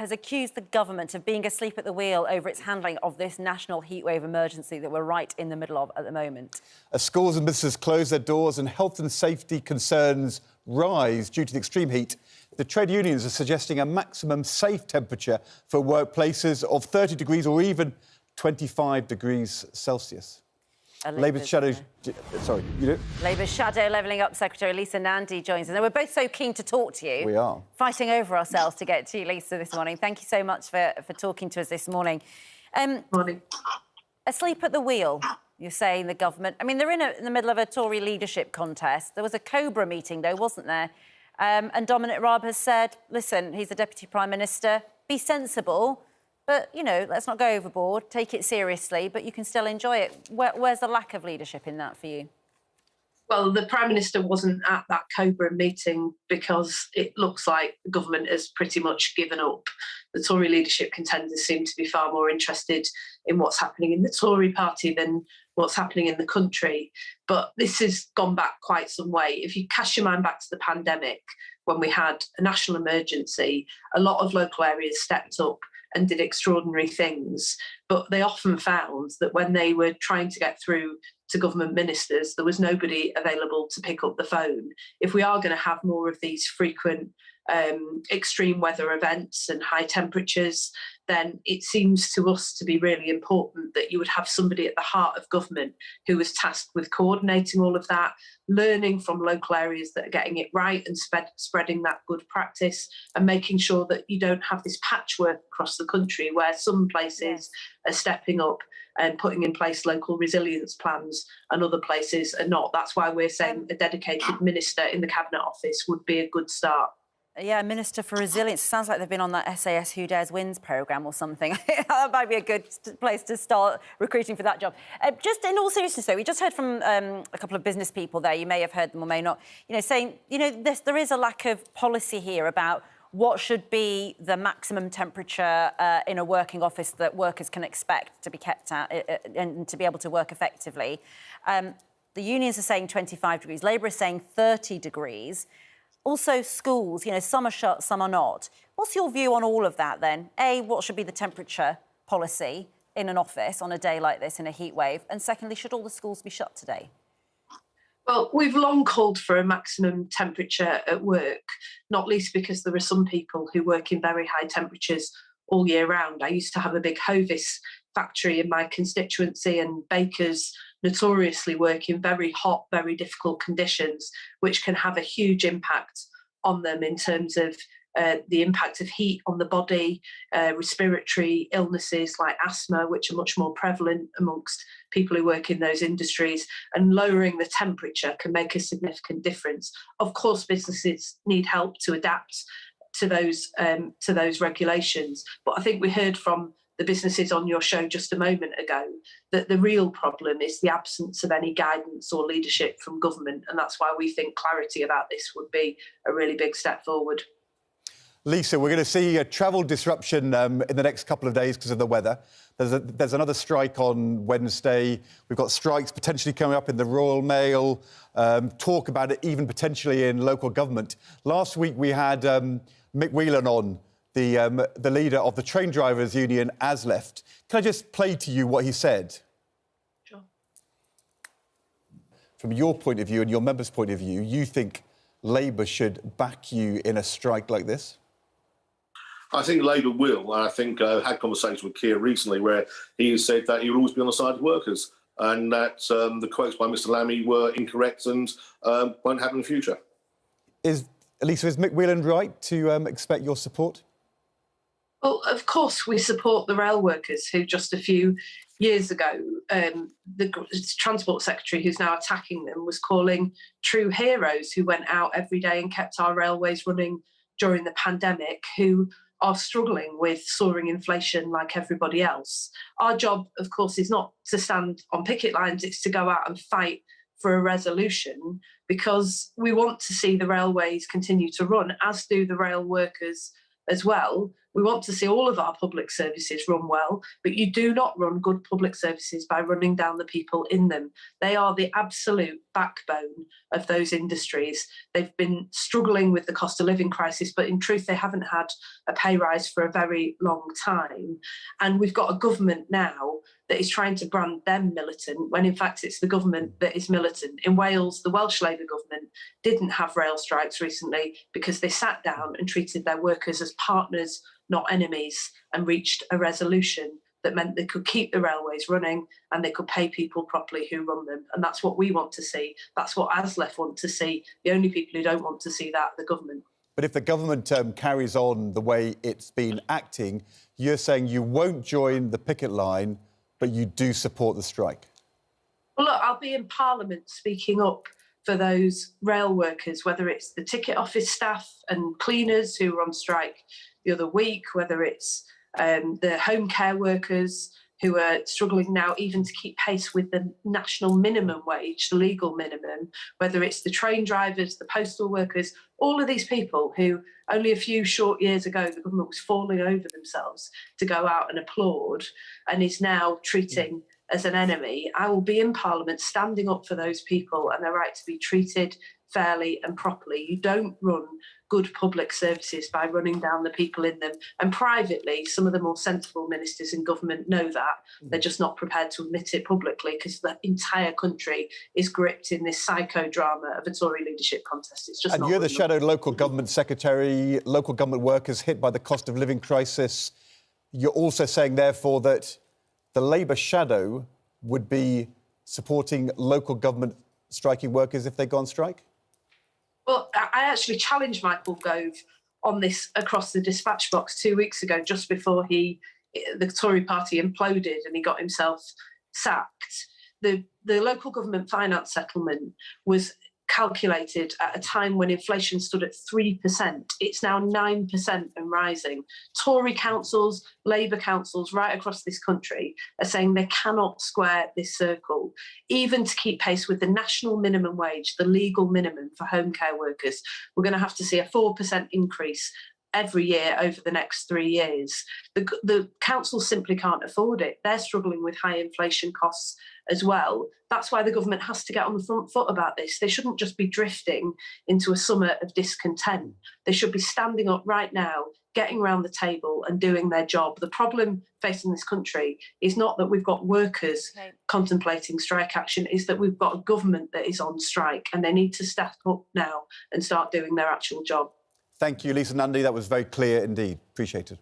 has accused the government of being asleep at the wheel over its handling of this national heatwave emergency that we're right in the middle of at the moment. As schools and businesses close their doors and health and safety concerns rise due to the extreme heat, the trade unions are suggesting a maximum safe temperature for workplaces of 30 degrees or even 25 degrees Celsius. Labour's shadow... Sorry, you do? Labour's shadow levelling up Secretary Lisa Nandy joins us. And we're both so keen to talk to you. We are. Fighting over ourselves to get to you, Lisa, this morning. Thank you so much for talking to us this morning. Morning. Asleep at the wheel, you're saying, the government. I mean, they're in the middle of a Tory leadership contest. There was a Cobra meeting, though, wasn't there? And Dominic Raab has said, listen, he's the Deputy Prime Minister, be sensible, but, you know, let's not go overboard, take it seriously, but you can still enjoy it. Where's the lack of leadership in that for you? Well, the Prime Minister wasn't at that Cobra meeting because it looks like the government has pretty much given up. The Tory leadership contenders seem to be far more interested in what's happening in the Tory party than what's happening in the country. But this has gone back quite some way. If you cast your mind back to the pandemic, when we had a national emergency, a lot of local areas stepped up and did extraordinary things. But they often found that when they were trying to get through to government ministers, there was nobody available to pick up the phone. If we are going to have more of these frequent extreme weather events and high temperatures, then it seems to us to be really important that you would have somebody at the heart of government who was tasked with coordinating all of that, learning from local areas that are getting it right and spreading that good practice, and making sure that you don't have this patchwork across the country where some places are stepping up and putting in place local resilience plans and other places are not. That's why we're saying a dedicated minister in the Cabinet Office would be a good start. Yeah, Minister for Resilience. Sounds like they've been on that SAS Who Dares Wins programme or something. That might be a good place to start recruiting for that job. Just in all seriousness, though, we just heard from a couple of business people there. You may have heard them or may not. You know, saying, you know, there is a lack of policy here about what should be the maximum temperature in a working office that workers can expect to be kept at and to be able to work effectively. The unions are saying 25 degrees. Labour is saying 30 degrees. Also, schools, you know, some are shut, some are not. What's your view on all of that, then? A, what should be the temperature policy in an office on a day like this in a heat wave? And secondly, should all the schools be shut today? Well, we've long called for a maximum temperature at work, not least because there are some people who work in very high temperatures all year round. I used to have a big Hovis factory in my constituency, and bakers notoriously work in very hot, very difficult conditions, which can have a huge impact on them in terms of the impact of heat on the body, respiratory illnesses like asthma, which are much more prevalent amongst people who work in those industries, and lowering the temperature can make a significant difference. Of course, businesses need help to adapt to those regulations, but I think we heard from the businesses on your show just a moment ago that the real problem is the absence of any guidance or leadership from government, and that's why we think clarity about this would be a really big step forward. Lisa, we're going to see a travel disruption in the next couple of days because of the weather. There's another strike on Wednesday. We've got strikes potentially coming up in the Royal Mail, talk about it even potentially in local government. Last week we had Mick Whelan on, the leader of the train drivers union, ASLEF. Can I just play to you what he said? Sure. From your point of view and your members' point of view, you think Labour should back you in a strike like this? I think Labour will. I think I had conversations with Keir recently where he said that he would always be on the side of workers, and that the quotes by Mr Lammy were incorrect and won't happen in the future. Lisa, is Mick Whelan right to expect your support? Well, of course, we support the rail workers who just a few years ago, the Transport Secretary, who's now attacking them, was calling true heroes who went out every day and kept our railways running during the pandemic, who are struggling with soaring inflation like everybody else. Our job, of course, is not to stand on picket lines, it's to go out and fight for a resolution, because we want to see the railways continue to run, as do the rail workers as well. We want to see all of our public services run well, but you do not run good public services by running down the people in them. They are the absolute backbone of those industries. They've been struggling with the cost of living crisis, but in truth, they haven't had a pay rise for a very long time. And we've got a government now that is trying to brand them militant, when in fact it's the government that is militant. In Wales, the Welsh Labour government didn't have rail strikes recently because they sat down and treated their workers as partners, not enemies, and reached a resolution that meant they could keep the railways running and they could pay people properly who run them. And that's what we want to see. That's what ASLEF want to see. The only people who don't want to see that are the government. But if the government carries on the way it's been acting, you're saying you won't join the picket line, but you do support the strike? Well, look, I'll be in Parliament speaking up for those rail workers, whether it's the ticket office staff and cleaners who were on strike the other week, whether it's the home care workers who are struggling now even to keep pace with the national minimum wage, the legal minimum, whether it's the train drivers, the postal workers, all of these people who only a few short years ago the government was falling over themselves to go out and applaud and is now treating as an enemy. I will be in Parliament standing up for those people and their right to be treated fairly and properly. You don't run good public services by running down the people in them. And privately, some of the more sensible ministers in government know that. They're just not prepared to admit it publicly because the entire country is gripped in this psychodrama of a Tory leadership contest. It's just and you're the shadow local government secretary, local government workers hit by the cost of living crisis. You're also saying, therefore, that the Labour shadow would be supporting local government striking workers if they go on strike? Well, I actually challenged Michael Gove on this across the dispatch box 2 weeks ago, just before the Tory party imploded and he got himself sacked. The local government finance settlement was calculated at a time when inflation stood at 3%. It's now 9% and rising. Tory councils, Labour councils right across this country are saying they cannot square this circle, even to keep pace with the national minimum wage, the legal minimum for home care workers. We're going to have to see a 4% increase every year over the next 3 years. The councils simply can't afford it. They're struggling with high inflation costs as well. That's why the government has to get on the front foot about this. They shouldn't just be drifting into a summer of discontent. They should be standing up right now, getting around the table and doing their job. The problem facing this country is not that we've got workers contemplating strike action, is that we've got a government that is on strike, and they need to step up now and start doing their actual job. Thank you, Lisa Nandy. That was very clear indeed. Appreciate it.